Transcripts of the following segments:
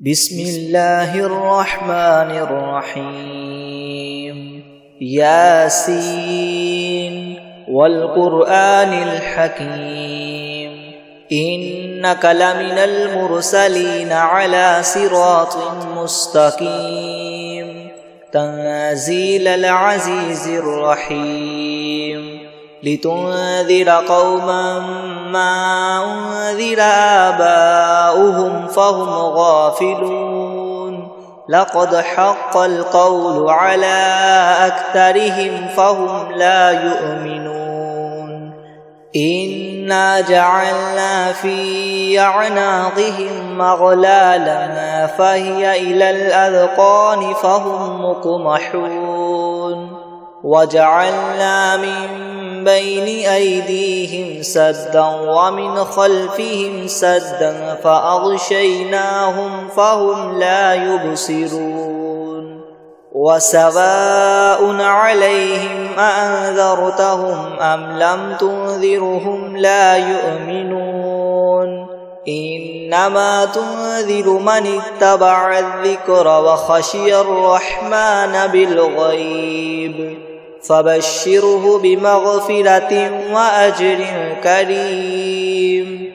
بسم الله الرحمن الرحيم ياسين والقرآن الحكيم إنك لمن المرسلين على صراط مستقيم تنزيل العزيز الرحيم لتنذر قوما ما أنذر آباؤهم فهم غافلون لقد حق القول على أكثرهم فهم لا يؤمنون إنا جعلنا في أعناقهم أغلالا فهي إلى الأذقان فهم مقمحون وجعلنا من بين أيديهم سدا ومن خلفهم سدا فأغشيناهم فهم لا يبصرون وسواء عليهم أأنذرتهم أم لم تنذرهم لا يؤمنون إنما تنذر من اتبع الذكر وخشي الرحمن بالغيب فبشره بمغفرة وأجر كريم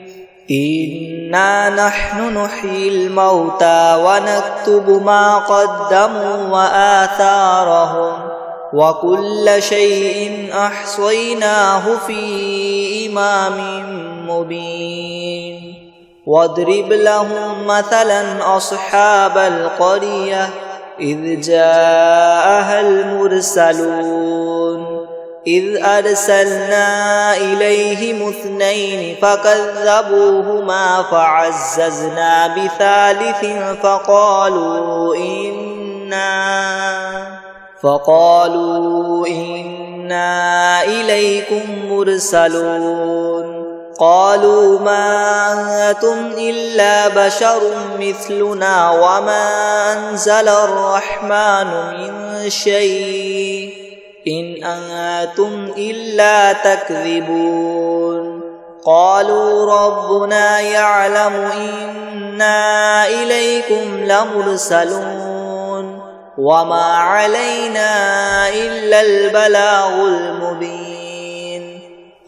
إنا نحن نحيي الموتى ونكتب ما قدموا وآثارهم وكل شيء أحصيناه في إمام مبين واضرب لهم مثلا أصحاب القرية إذ جاءها المرسلون إذ أرسلنا إليهم اثنين فكذبوهما فعززنا بثالث فقالوا إنا إليكم مرسلون قالوا ما أنتم إلا بشر مثلنا وما أنزل الرحمن من شيء إن أنتم إلا تكذبون قالوا ربنا يعلم إنا إليكم لمرسلون وما علينا إلا البلاغ المبين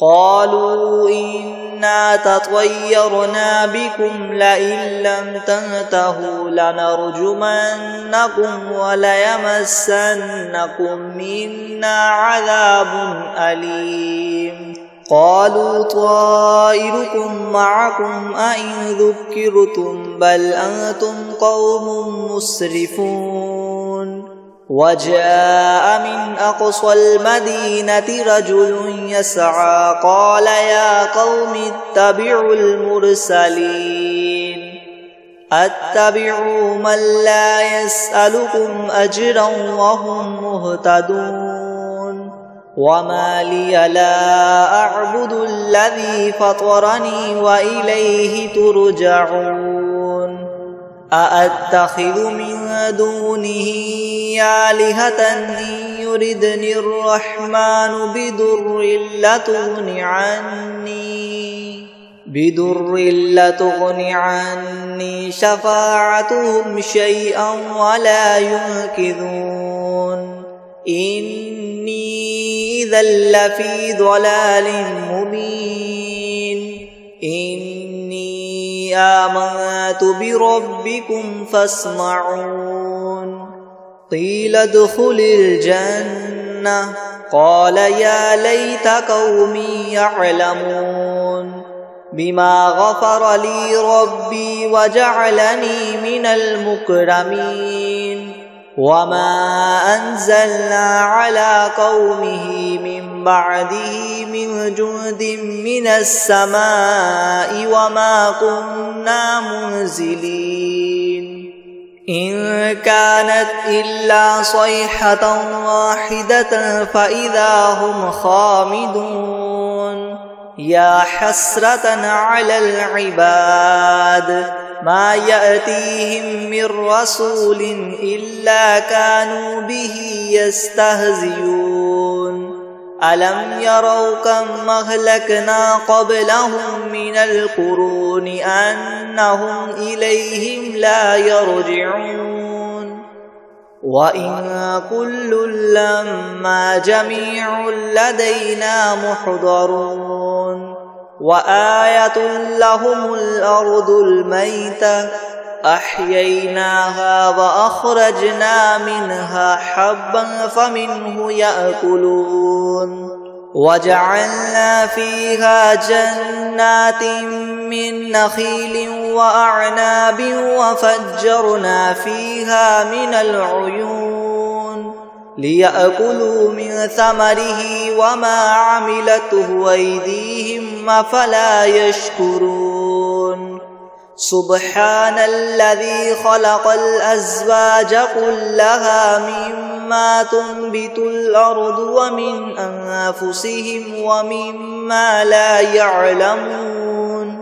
قالوا إنا تطيرنا بكم لئن لم تنتهوا لنرجمنكم وليمسنكم منا عذاب أليم قالوا طائركم معكم أئن ذكرتم بل أنتم قوم مسرفون وجاء من أقصى المدينة رجل يسعى قال يا قوم اتبعوا المرسلين اتبعوا من لا يسألكم أجرا وهم مهتدون وما لي لا أعبد الذي فطرني وإليه ترجعون أأتخذ من دونه آلهة إن يردني الرحمن بدر لتغن عني شفاعتهم شيئا ولا ينقذون إني إذا لفي ضلال مبين إني آمنت بربكم فاسمعون قيل ادخل الجنة قال يا ليت قومي يعلمون بما غفر لي ربي وجعلني من المكرمين وما أنزلنا على قومه من بعده من جند من السماء وما كنا منزلين إن كانت إلا صيحة واحدة فإذا هم خامدون يا حسرة على العباد ما يأتيهم من رسول إلا كانوا به يستهزئون ألم يروا كم أهلكنا قبلهم من القرون أنهم إليهم لا يرجعون وإن كل لما جميع لدينا محضرون وآية لهم الأرض الميتة أحييناها وأخرجنا منها حبا فمنه يأكلون وجعلنا فيها جنات من نخيل وأعناب وفجرنا فيها من العيون ليأكلوا من ثمره وما عملته أيديهم أفلا يشكرون سبحان الذي خلق الأزواج كلها مما تنبت الأرض ومن أنفسهم ومما لا يعلمون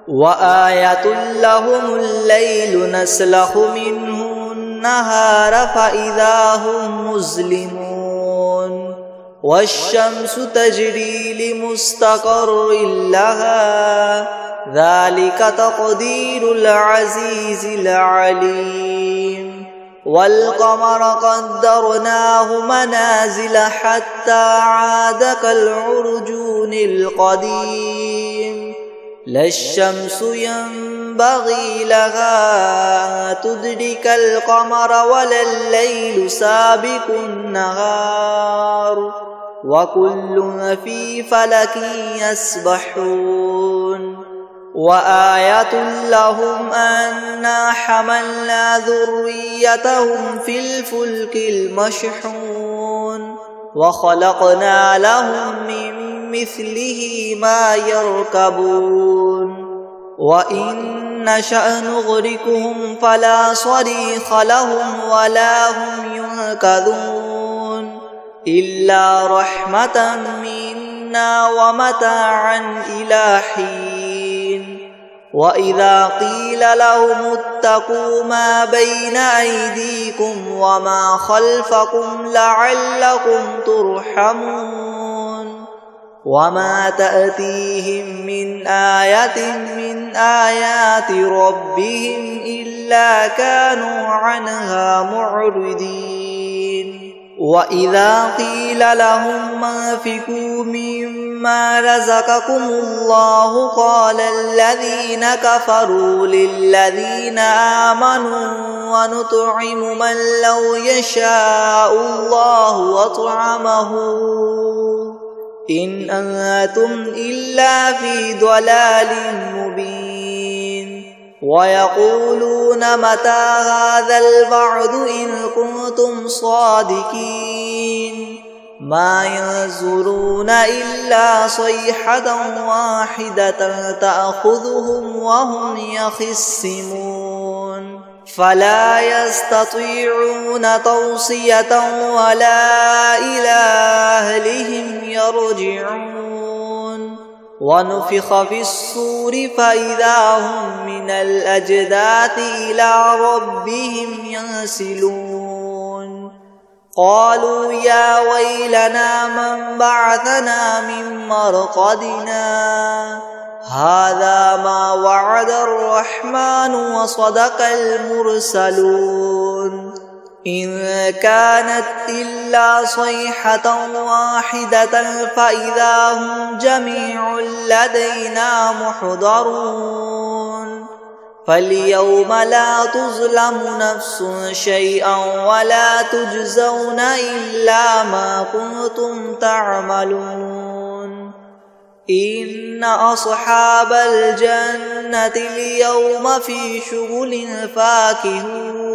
وآية لهم الليل نسلخ منه النهار فإذا هم مظلمون والشمس تجري لمستقر لها ذلك تقدير العزيز العليم والقمر قدرناه منازل حتى عاد كالعرجون القديم لا الشمس ينبغي لها أن تدرك القمر ولا الليل سابق النهار وكل في فلك يسبحون وآية لهم أنا حملنا ذريتهم في الفلك المشحون وخلقنا لهم من مثله ما يركبون وإن نشأ نغرقهم فلا صريخ لهم ولا هم ينقذون إلا رحمة منا ومتاعا إلى حين وإذا قيل لهم اتقوا ما بين أيديكم وما خلفكم لعلكم ترحمون وما تأتيهم من آية من آيات ربهم إلا كانوا عنها معرضين وإذا قيل لهم أنفقوا مما رزقكم الله قال الذين كفروا للذين آمنوا ونطعم من لو يشاء الله أطعمه إن أنتم إلا في ضلال مبين ويقولون متى هذا الوعد إن كنتم صادقين ما ينظرون إلا صيحة واحدة تأخذهم وهم يخصمون فلا يستطيعون توصية ولا إلى أهلهم يرجعون ونفخ في الصور فإذا هم من الأجداث إلى ربهم ينسلون قالوا يا ويلنا من بعثنا من مرقدنا هذا ما وعد الرحمن وصدق المرسلون إن كانت إلا صيحة واحدة فإذا هم جميع لدينا محضرون فاليوم لا تظلم نفس شيئا ولا تجزون إلا ما كنتم تعملون إن أصحاب الجنة اليوم في شغل فاكهون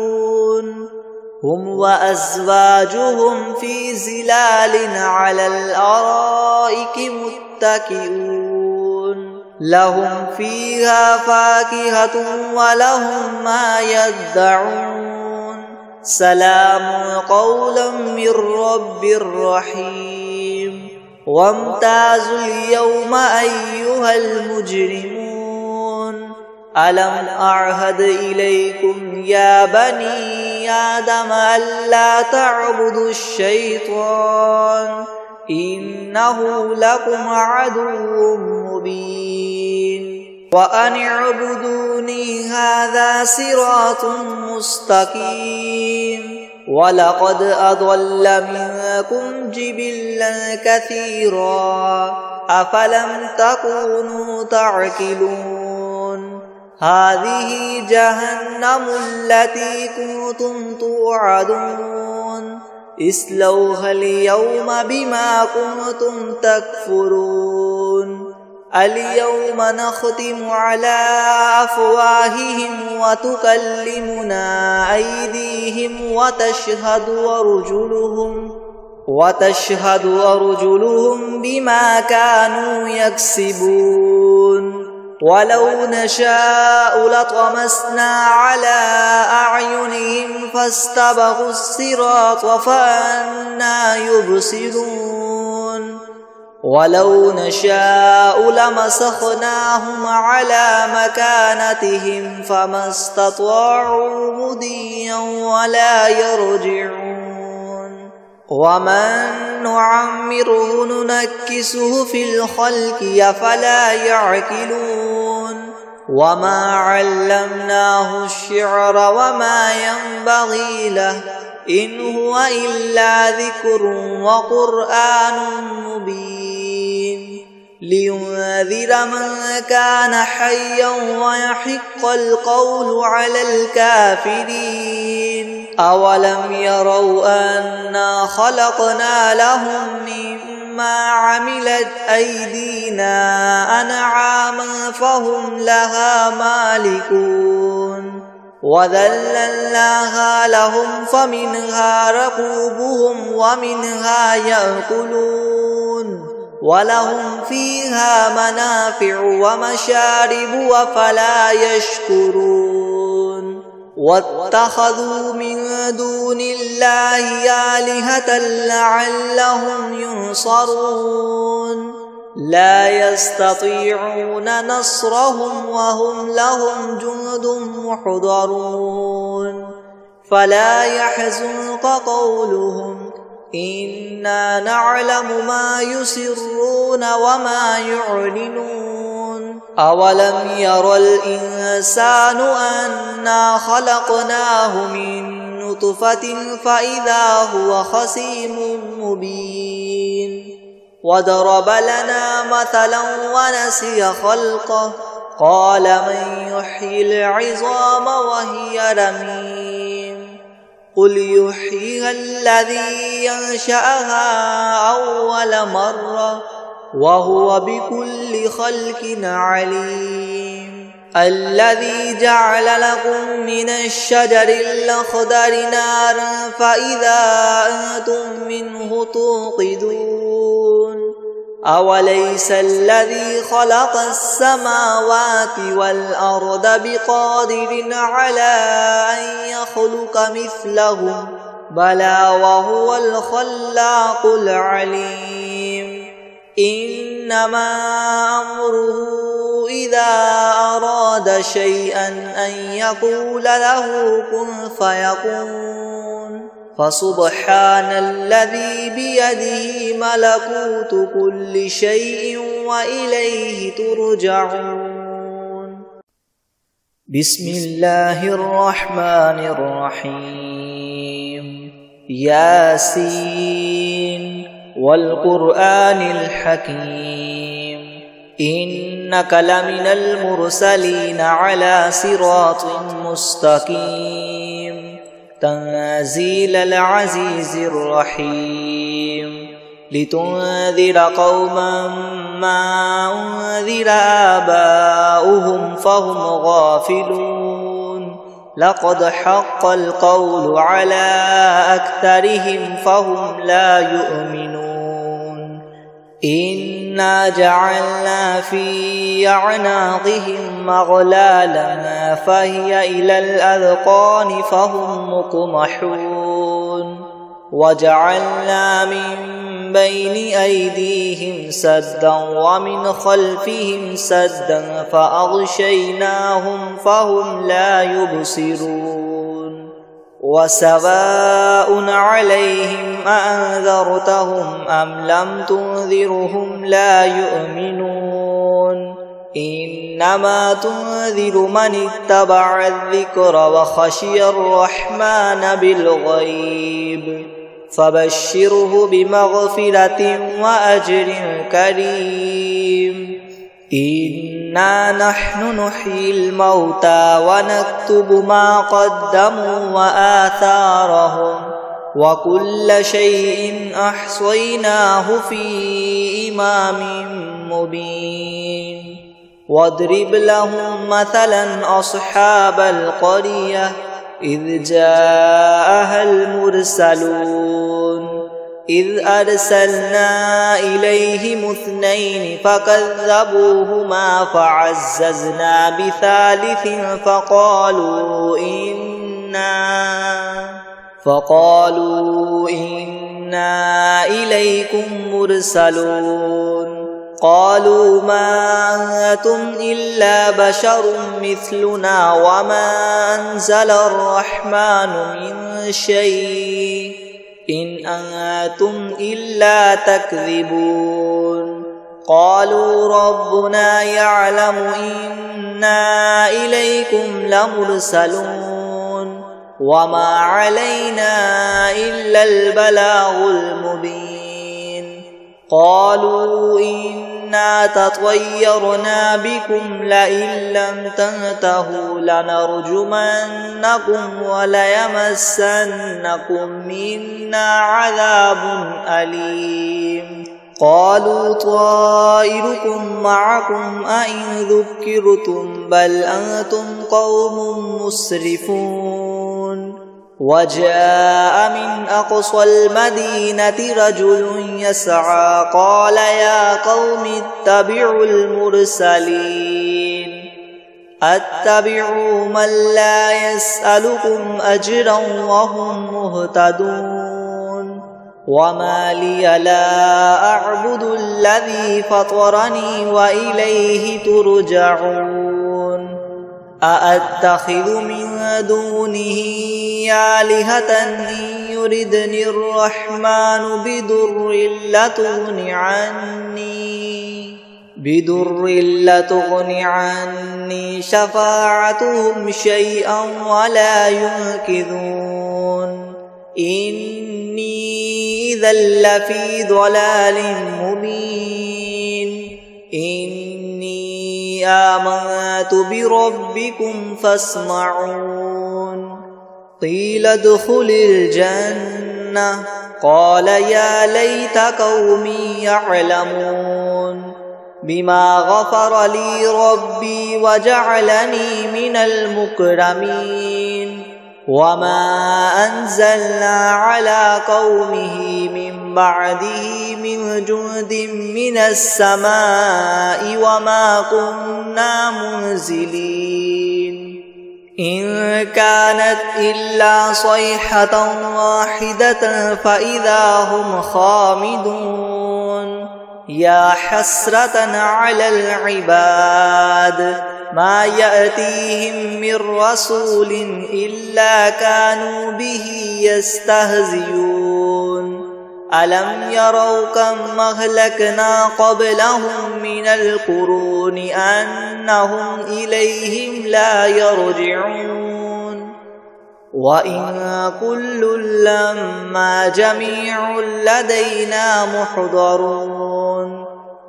هم وأزواجهم في زلال على الأرائك متكئون لهم فيها فاكهة ولهم ما يدعون سلام قولا من رب رحيم وامتازوا اليوم أيها المجرمون ألم أعهد إليكم يا بني آدم ألا تعبدوا الشيطان إنه لكم عدو مبين وأن اعبدوني هذا صراط مستقيم ولقد أضل منكم جبلا كثيرا أفلم تكونوا تعقلون هذه جهنم التي كنتم توعدون اصلوها اليوم بما كنتم تكفرون اليوم نختم على أفواههم وتكلمنا أيديهم وتشهد أرجلهم بما كانوا يكسبون ولو نشاء لطمسنا على أعينهم فاستبقوا الصراط فأنى يبصرون ولو نشاء لمسخناهم على مكانتهم فما استطاعوا مضيا ولا يرجعون ومن نعمره ننكسه في الخلق أفلا يعقلون وما علمناه الشعر وما ينبغي له إن هو إلا ذكر وقرآن مبين لينذر من كان حيا ويحق القول على الكافرين أولم يروا أنا خلقنا لهم مما عملت أيدينا أنعاما فهم لها مالكون وذللناها لهم فمنها ركوبهم ومنها يأكلون ولهم فيها منافع ومشارب وفلا يشكرون واتخذوا من دون الله آلهة لعلهم ينصرون لا يستطيعون نصرهم وهم لهم جند محضرون فلا يحزنك قولهم إنا نعلم ما يسرون وما يعلنون أولم ير الإنسان أنا خلقناه من نطفة فإذا هو خصيم مبين وضرب لنا مثلا ونسي خلقه قال من يحيي العظام وهي رميم قل يحييها الذي ينشأها أول مرة وهو بكل خلق عليم الذي جعل لكم من الشجر الأخضر نارا فإذا أنتم منه توقدون أوليس الذي خلق السماوات والأرض بقادر على أن يخلق مثلهم بلى وهو الخلاق العليم إنما أمره إذا أراد شيئا أن يقول له كن فيكون فسبحان الذي بيده ملكوت كل شيء وإليه ترجعون بسم الله الرحمن الرحيم ياسين والقرآن الحكيم إنك لمن المرسلين على صراط مستقيم تنزيل العزيز الرحيم لتنذر قوما ما أنذر آباؤهم فهم غافلون لقد حق القول على أكثرهم فهم لا يؤمنون إنا جعلنا في أعناقهم مغلالا فهي إلى الأذقان فهم مقمحون وجعلنا من بين أيديهم سدا ومن خلفهم سدا فأغشيناهم فهم لا يبصرون وسواء عليهم أأنذرتهم أم لم تنذرهم لا يؤمنون إنما تنذر من اتبع الذكر وخشي الرحمن بالغيب فبشره بمغفرة وأجر كريم إنا نحن نحيي الموتى ونكتب ما قدموا وآثارهم وكل شيء أحصيناه في إمام مبين واضرب لهم مثلا أصحاب القرية إذ جاءها المرسلون إذ أرسلنا إليهم 2 فكذبوهما فعززنا بثالث فقالوا إنا إليكم مرسلون قالوا ما أنتم إلا بشر مثلنا وما أنزل الرحمن من شيء إن أنتم إلا تكذبون قالوا ربنا يعلم إنا إليكم لمرسلون وما علينا إلا البلاغ المبين قالوا إنا تطيرنا بكم لئن لم تنتهوا لنرجمنكم وليمسنكم منا عذاب أليم قالوا طائركم معكم أئن ذكرتم بل أنتم قوم مسرفون وجاء من أقصى المدينة رجل يسعى قال يا قوم اتبعوا المرسلين اتبعوا من لا يسألكم أجرا وهم مهتدون وما لي لا أعبد الذي فطرني وإليه ترجعون أأتخذ من دونه آلهة إن يردني الرحمن بدر لتغن عني شفاعتهم شيئا ولا ينقذون إني إذا لفي ضلال مبين إني آمنت بربكم فاسمعون قيل ادخل الجنة قال يا ليت قومي يعلمون بما غفر لي ربي وجعلني من المكرمين وما أنزلنا على قومه من بعده من جند من السماء وما كنا منزلين إن كانت إلا صيحة واحدة فإذا هم خامدون يا حسرة على العباد ما يأتيهم من رسول إلا كانوا به يستهزئون ألم يروا كم أهلكنا قبلهم من القرون أنهم إليهم لا يرجعون وإن كل لما جميع لدينا محضرون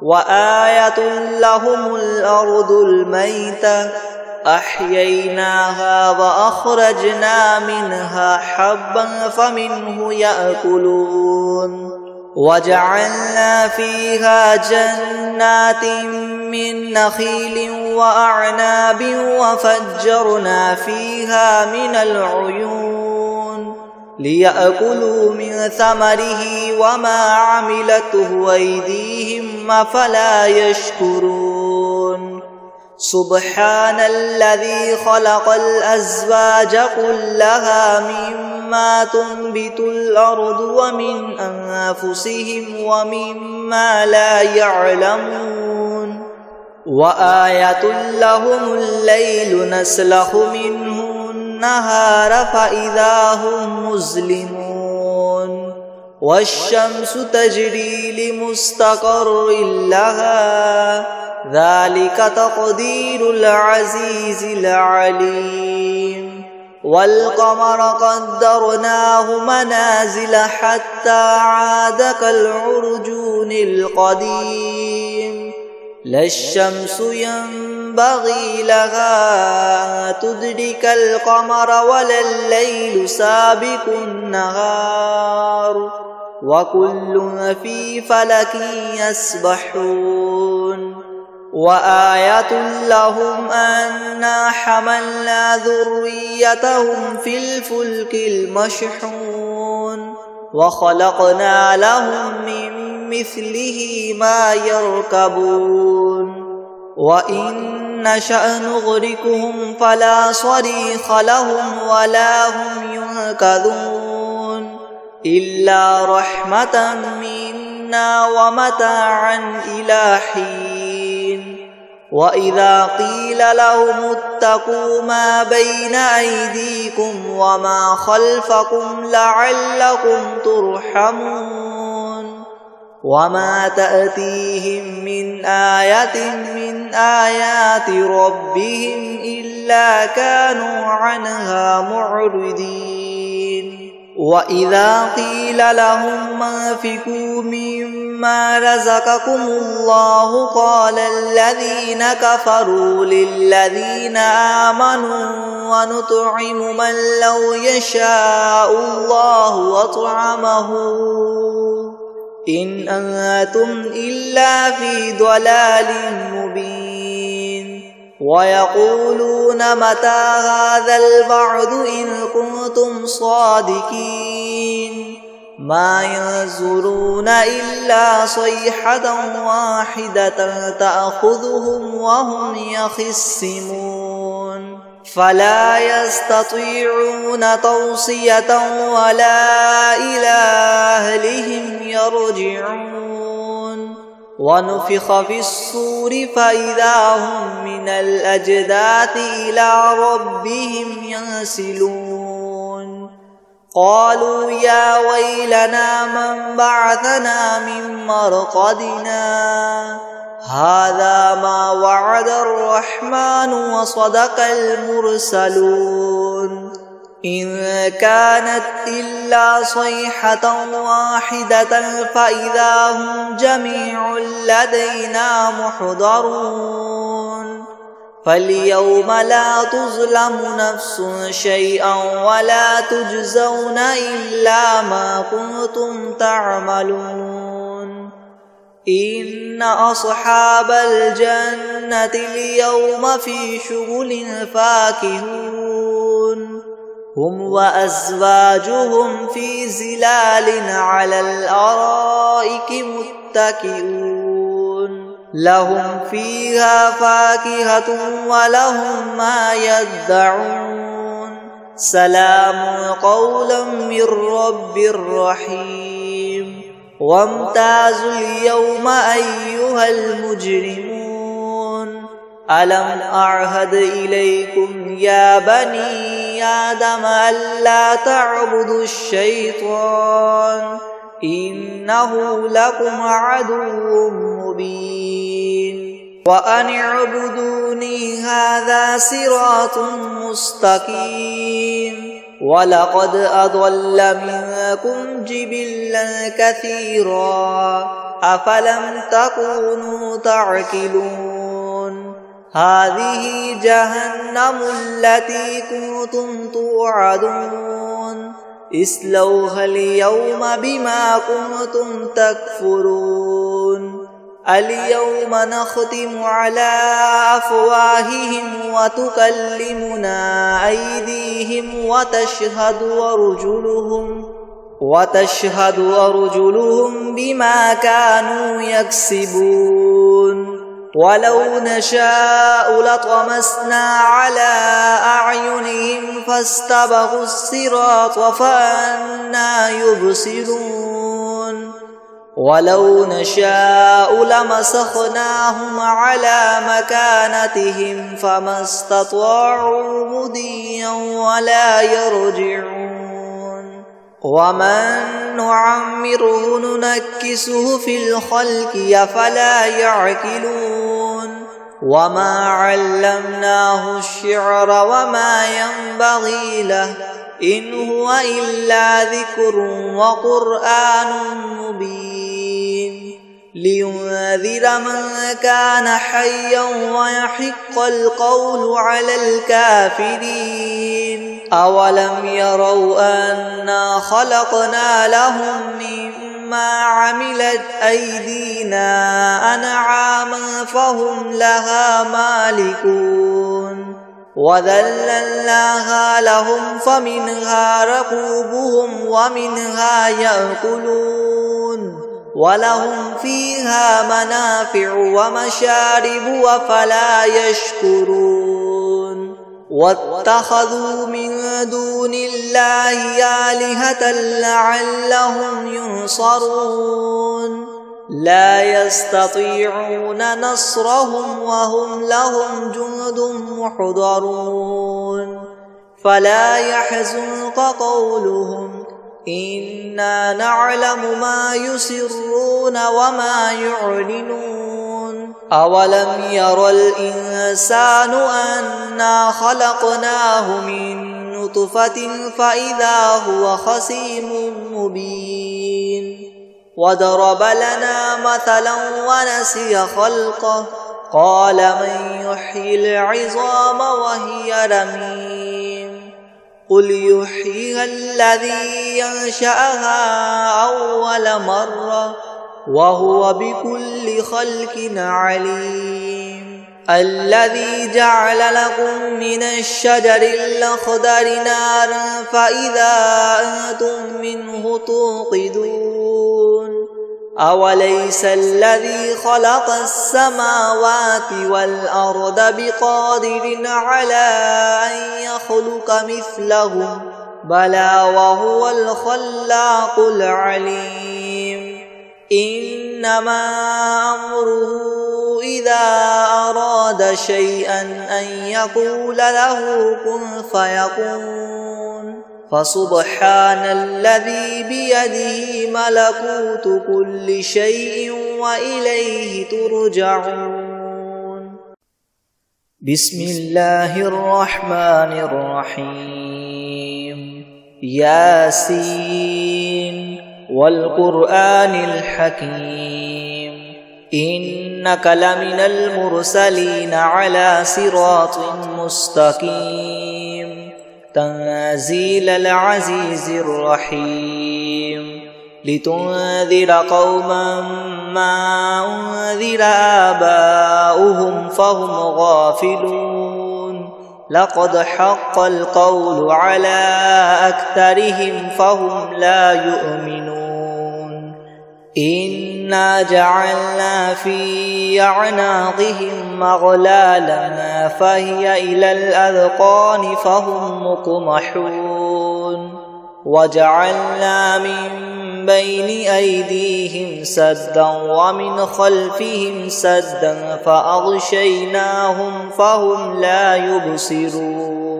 وآية لهم الأرض الميتة أحييناها وأخرجنا منها حبا فمنه يأكلون وجعلنا فيها جنات من نخيل وأعناب وفجرنا فيها من العيون ليأكلوا من ثمره وما عملته أيديهم أفلا يشكرون سبحان الذي خلق الأزواج كلها مما تنبت الأرض ومن أنفسهم ومما لا يعلمون وآية لهم الليل نسلخ منه النهار فإذا هم مظلمون والشمس تجري لمستقر لها ذلك تقدير العزيز العليم والقمر قدرناه منازل حتى عاد كالعرجون القديم لا الشمس ينبغي لها تدرك القمر ولا الليل سابق النهار وكل في فلك يسبحون وآية لهم أنا حملنا ذريتهم في الفلك المشحون وخلقنا لهم من مثله ما يركبون وإن نشأ نغرقهم فلا صريخ لهم ولا هم ينقذون إلا رحمة منا ومتاعا إلى حين وإذا قيل لهم اتقوا ما بين أيديكم وما خلفكم لعلكم ترحمون وما تأتيهم من آية من آيات ربهم إلا كانوا عنها معرضين وإذا قيل لهم أنفقوا مما رزقكم الله قال الذين كفروا للذين آمنوا ونطعم من لو يشاء الله أطعمه إن أنتم إلا في ضلال مبين ويقولون متى هذا الوعد إن كنتم صادقين ما ينظرون إلا صيحة واحدة تأخذهم وهم يخصمون فلا يستطيعون توصية ولا إلى أهلهم يرجعون ونفخ في الصور فإذا هم من الأجداث إلى ربهم ينسلون قالوا يا ويلنا من بعثنا من مرقدنا هذا ما وعد الرحمن وصدق المرسلون إن كانت إلا صيحة واحدة فإذا هم جميع لدينا محضرون فاليوم لا تظلم نفس شيئا ولا تجزون إلا ما كنتم تعملون إن أصحاب الجنة اليوم في شغل فاكهون هم وأزواجهم في ظلال على الأرائك متكئون لهم فيها فاكهة ولهم ما يدعون سلام قولا من رب رحيم وامتازوا اليوم أيها المجرمون ألم أعهد إليكم يا بني آدم ألا تعبدوا الشيطان إنه لكم عدو مبين وأن اعبدوني هذا صراط مستقيم ولقد أضل منكم جبلا كثيرا أفلم تكونوا تعقلون هذه جهنم التي كنتم توعدون اصلوها اليوم بما كنتم تكفرون اليوم نختم على أفواههم وتكلمنا أيديهم وتشهد أرجلهم بما كانوا يكسبون ولو نشاء لطمسنا على أعينهم فاستبقوا الصراط فأنى يبصرون ولو نشاء لمسخناهم على مكانتهم فما استطاعوا مضيا ولا يرجعون ومن نعمره ننكسه في الخلق أفلا يعقلون وما علمناه الشعر وما ينبغي له إن هو إلا ذكر وقرآن مبين لينذر من كان حيا ويحق القول على الكافرين أولم يروا أنا خلقنا لهم مما عملت أيدينا أنعاما فهم لها مالكون وذللناها لهم فمنها ركوبهم ومنها يأكلون ولهم فيها منافع ومشارب أفلا يشكرون واتخذوا من دون الله آلهة لعلهم ينصرون لا يستطيعون نصرهم وهم لهم جند محضرون فلا يحزنك قولهم إنا نعلم ما يسرون وما يعلنون أولم ير الإنسان أنا خلقناه من نطفة فإذا هو خصيم مبين وضرب لنا مثلا ونسي خلقه قال من يحيي العظام وهي رميم قل يحييها الذي ينشأها أول مرة وهو بكل خلق عليم الذي جعل لكم من الشجر الأخضر نارا فإذا أنتم منه توقدون أوليس الذي خلق السماوات والأرض بقادر على أن يخلق مثلهم بلى وهو الخلاق العليم إنما أمره إذا أراد شيئا أن يقول له كن فيكون فسبحان الذي بيده ملكوت كل شيء وإليه ترجعون بسم الله الرحمن الرحيم ياسين والقرآن الحكيم إنك لمن المرسلين على صراط مستقيم تنزيل العزيز الرحيم لتنذر قوما ما أنذر آباؤهم فهم غافلون لقد حق القول على أكثرهم فهم لا يؤمنون إنا جعلنا في أعناقهم مغلالا فهي إلى الأذقان فهم مقمحون وجعلنا من بين أيديهم سدا ومن خلفهم سدا فأغشيناهم فهم لا يبصرون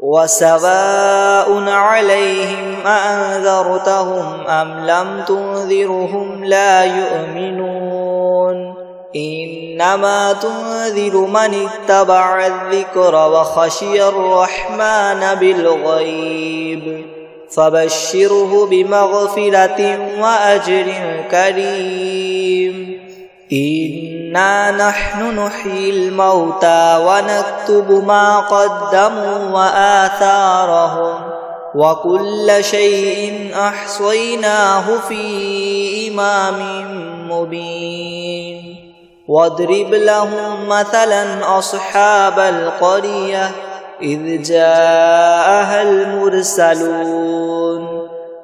وسواء عليهم أأنذرتهم أم لم تنذرهم لا يؤمنون إنما تنذر من اتبع الذكر وخشي الرحمن بالغيب فبشره بمغفرة وأجر كريم إنا نحن نحيي الموتى ونكتب ما قدموا وآثارهم وكل شيء أحصيناه في إمام مبين واضرب لهم مثلا أصحاب القرية إذ جاءها المرسلون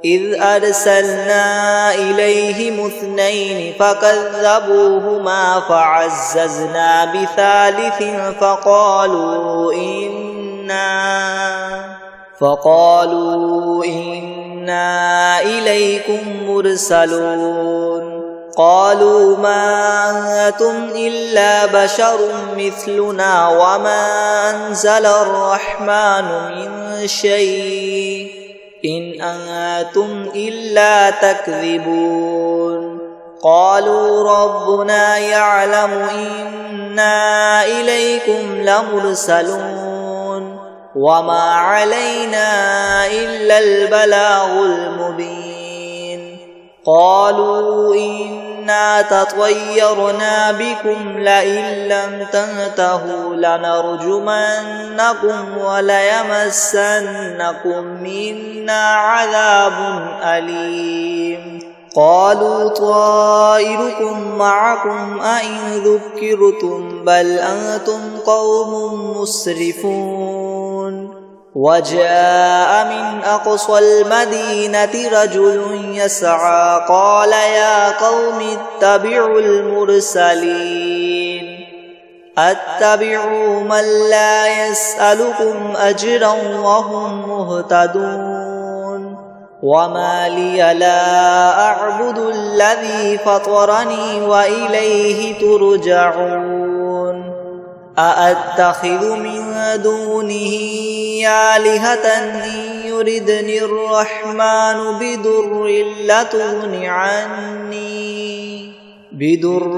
إذ أرسلنا إليهم اثنين فكذبوهما فعززنا بثالث فقالوا إنا إليكم مرسلون قالوا ما أنتم إلا بشر مثلنا وما أنزل الرحمن من شيء إن أنتم إلا تكذبون قالوا ربنا يعلم إنا إليكم لمرسلون وما علينا إلا البلاغ المبين قالوا إنا تطيرنا بكم لئن لم تنتهوا لنرجمنكم وليمسنكم منا عذاب أليم قالوا طائركم معكم أئن ذكرتم بل أنتم قوم مسرفون وجاء من أقصى المدينة رجل يسعى قال يا قوم اتبعوا المرسلين اتبعوا من لا يسألكم أجرا وهم مهتدون وما لي لا أعبد الذي فطرني وإليه ترجعون أأتخذ من دونه آلهة إن يردني الرحمن بدر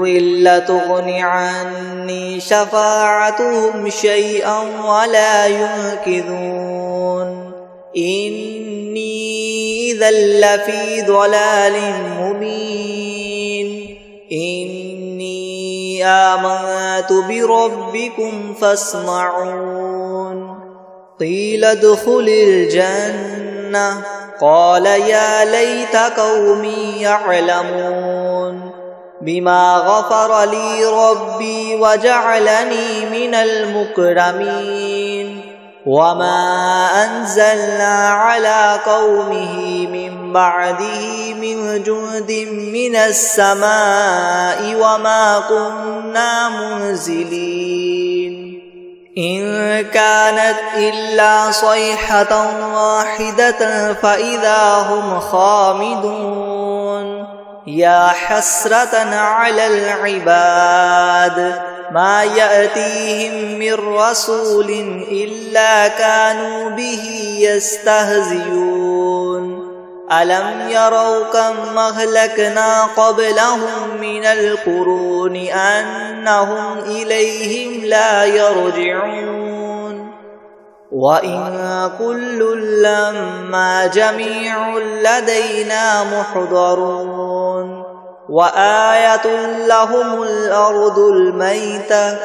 لتغن عني شفاعتهم شيئا ولا ينقذون إني إذا لفي ضلال مبين إني آمنت بربكم فاسمعون قيل ادخل الجنة قال يا ليت قومي يعلمون بما غفر لي ربي وجعلني من المكرمين وما أنزلنا على قومه من بعده من جند من السماء وما كنا منزلين إن كانت إلا صيحة واحدة فإذا هم خامدون يا حسرة على العباد ما يأتيهم من رسول إلا كانوا به يستهزئون ألم يروا كم أهلكنا قبلهم من القرون أنهم إليهم لا يرجعون وإن كل لما جميع لدينا محضرون وآية لهم الأرض الميتة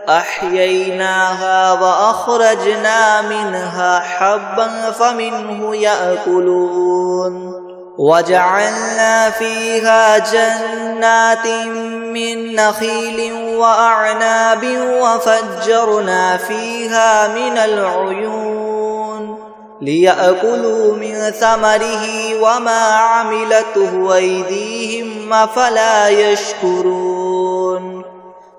أحييناها وأخرجنا منها حبا فمنه يأكلون وجعلنا فيها جنات من نخيل وأعناب وفجرنا فيها من العيون ليأكلوا من ثمره وما عملته أيديهم أفلا يشكرون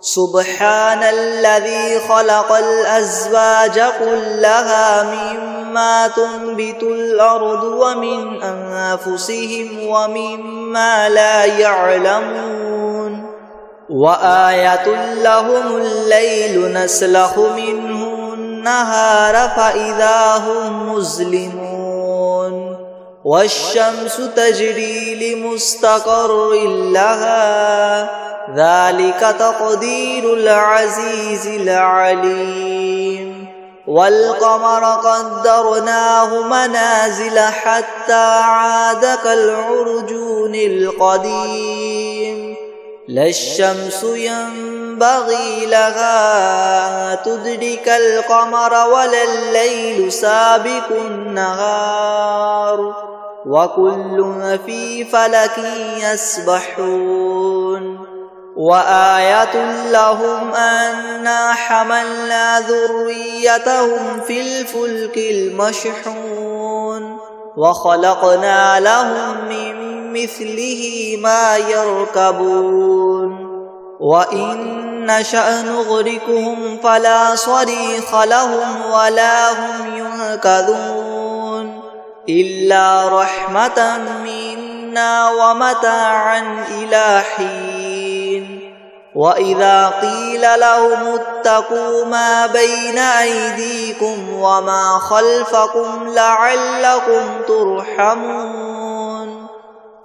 سبحان الذي خلق الأزواج كلها مما تنبت الأرض ومن أنفسهم ومما لا يعلمون وآية لهم الليل نسلخ منه النهار فإذا هم مظلمون والشمس تجري لمستقر لها ذلك تقدير العزيز العليم والقمر قدرناه منازل حتى عاد كالعرجون القديم لا الشمس ينبغي لها تدرك القمر ولا الليل سابق النهار وكل في فلك يسبحون وآية لهم أنا حملنا ذريتهم في الفلك المشحون وخلقنا لهم من مثله ما يركبون وإن نشأ نغرقهم فلا صريخ لهم ولا هم ينقذون إلا رحمة منا ومتاعا إلى حين وإذا قيل قيل لهم اتقوا ما بين أيديكم وما خلفكم لعلكم ترحمون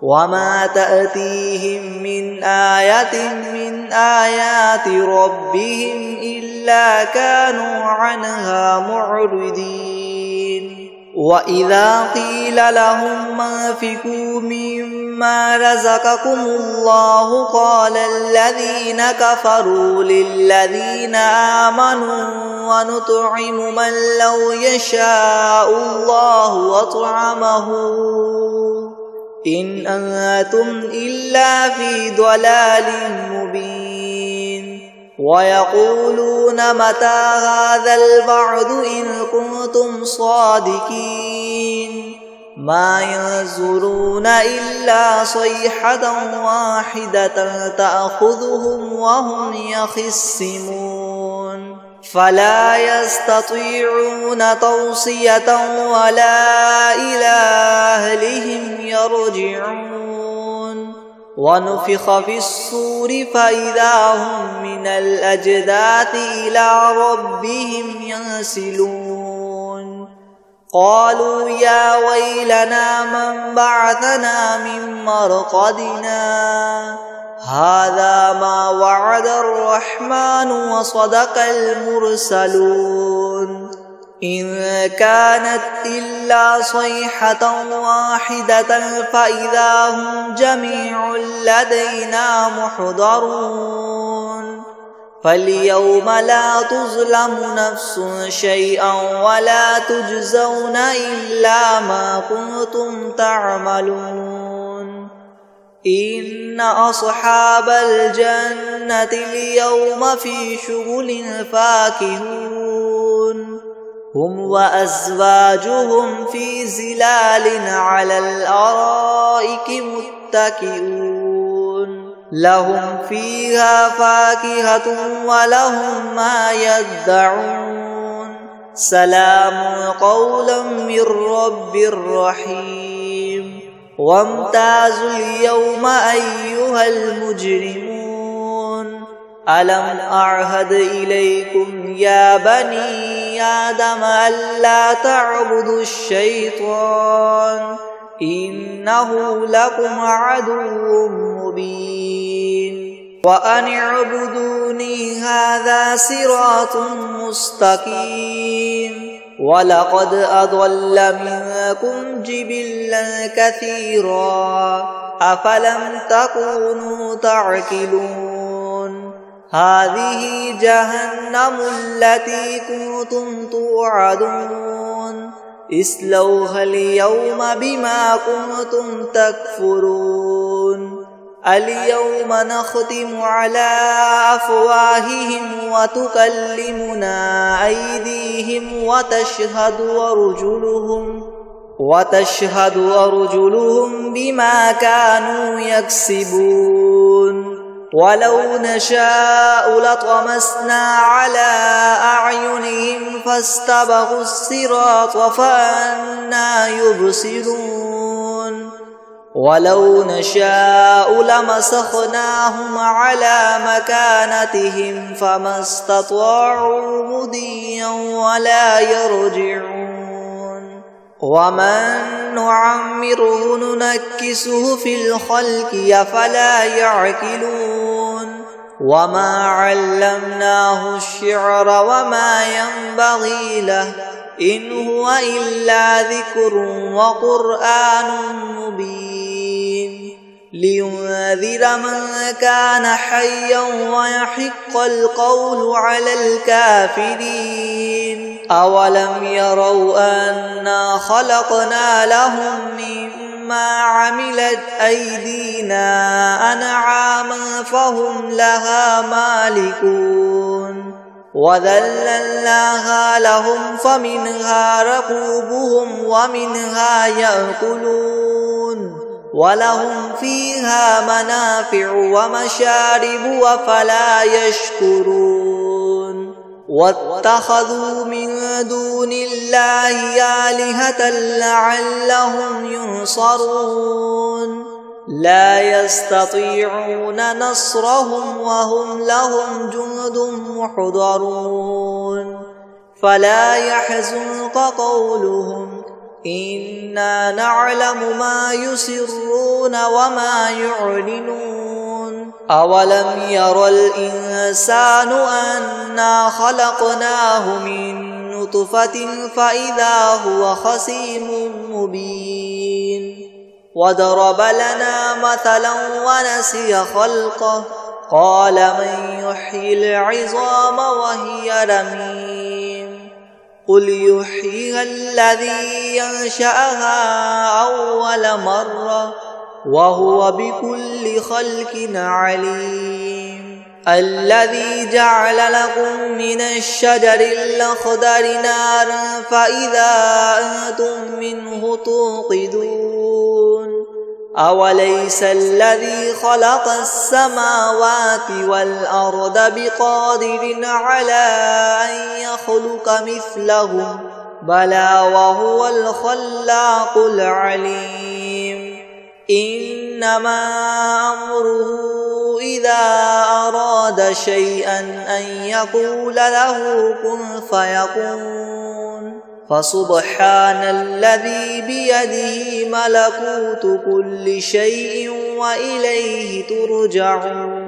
وما تأتيهم من آية من آيات ربهم إلا كانوا عنها معرضين وإذا قيل لهم أنفقوا مما رزقكم الله قال الذين كفروا للذين آمنوا ونطعم من لو يشاء الله أطعمه إن أنتم إلا في ضلال مبين ويقولون متى هذا الوعد إن كنتم صادقين ما ينظرون إلا صيحة واحدة تأخذهم وهم يخصمون فلا يستطيعون توصية ولا إلى أهلهم يرجعون ونفخ في الصور فإذا هم من الأجداث إلى ربهم ينسلون قالوا يا ويلنا من بعثنا من مرقدنا هذا ما وعد الرحمن وصدق المرسلون إن كانت إلا صيحة واحدة فإذا هم جميع لدينا محضرون فاليوم لا تظلم نفس شيئا ولا تجزون إلا ما كنتم تعملون إن أصحاب الجنة اليوم في شغل فاكهون هم وأزواجهم في ظلال على الأرائك متكئون لهم فيها فاكهة ولهم ما يدعون سلام قولا من رب رحيم وامتازوا اليوم أيها المجرمون ألم أعهد إليكم يا بني آدم ألا تعبدوا الشيطان إنه لكم عدو مبين وأن اعبدوني هذا صراط مستقيم ولقد أضل منكم جبلا كثيرا أفلم تكونوا تعقلون هذه جهنم التي كنتم توعدون اصلوها اليوم بما كنتم تكفرون اليوم نختم على أفواههم وتكلمنا أيديهم وتشهد أرجلهم بما كانوا يكسبون ولو نشاء لطمسنا على أعينهم فاستبقوا الصراط فأنى يبصرون ولو نشاء لمسخناهم على مكانتهم فما استطاعوا مضيا ولا يرجعون ومن نعمره ننكسه في الخلق أفلا يعقلون وما علمناه الشعر وما ينبغي له إن هو إلا ذكر وقرآن مبين لينذر من كان حيا ويحق القول على الكافرين أولم يروا أنا خلقنا لهم مما عملت أيدينا أنعاما فهم لها مالكون وذللناها لهم فمنها ركوبهم ومنها يأكلون ولهم فيها منافع ومشارب أفلا يشكرون واتخذوا من دون الله آلهة لعلهم ينصرون لا يستطيعون نصرهم وهم لهم جند محضرون فلا يحزنك قولهم إنا نعلم ما يسرون وما يعلنون أولم ير الإنسان أنا خلقناه من نطفة فإذا هو خصيم مبين وضرب لنا مثلا ونسي خلقه قال من يحيي العظام وهي رميم قل يحييها الذي ينشأها أول مرة وهو بكل خلق عليم الذي جعل لكم من الشجر الأخضر نارا فإذا أنتم منه توقدون أوليس الذي خلق السماوات والأرض بقادر على أن يخلق مثلهم بلى وهو الخلاق العليم إنما أمره إذا أراد شيئا أن يقول له كن فيكون فسبحان الذي بيده ملكوت كل شيء وإليه ترجعون